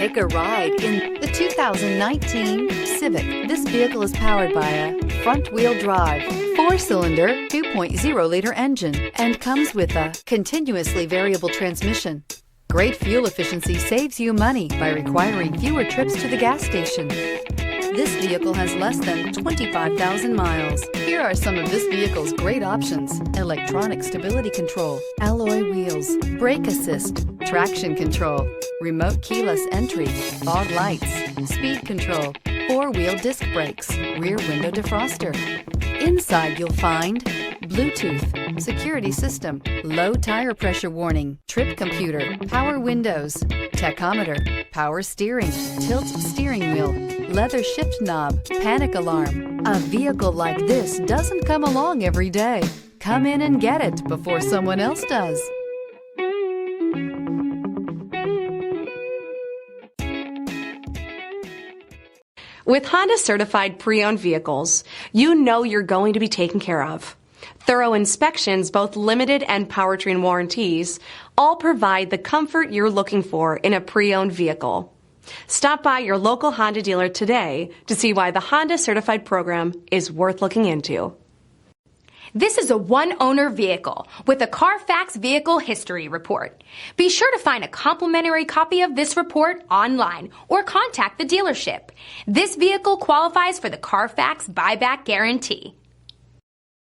Take a ride in the 2019 Civic. This vehicle is powered by a front-wheel drive, 4-cylinder, 2.0-liter engine, and comes with a continuously variable transmission. Great fuel efficiency saves you money by requiring fewer trips to the gas station. This vehicle has less than 25,000 miles. Here are some of this vehicle's great options: electronic stability control, alloy wheels, brake assist, traction control, remote keyless entry, fog lights, speed control, 4-wheel disc brakes, rear window defroster. Inside you'll find Bluetooth, security system, low tire pressure warning, trip computer, power windows, tachometer, power steering, tilt steering wheel, leather shift knob, panic alarm. A vehicle like this doesn't come along every day. Come in and get it before someone else does. With Honda certified pre-owned vehicles, you know you're going to be taken care of. Thorough inspections, both limited and powertrain warranties, all provide the comfort you're looking for in a pre-owned vehicle. Stop by your local Honda dealer today to see why the Honda certified program is worth looking into. This is a one-owner vehicle with a CARFAX Vehicle History Report. Be sure to find a complimentary copy of this report online or contact the dealership. This vehicle qualifies for the CARFAX Buyback Guarantee.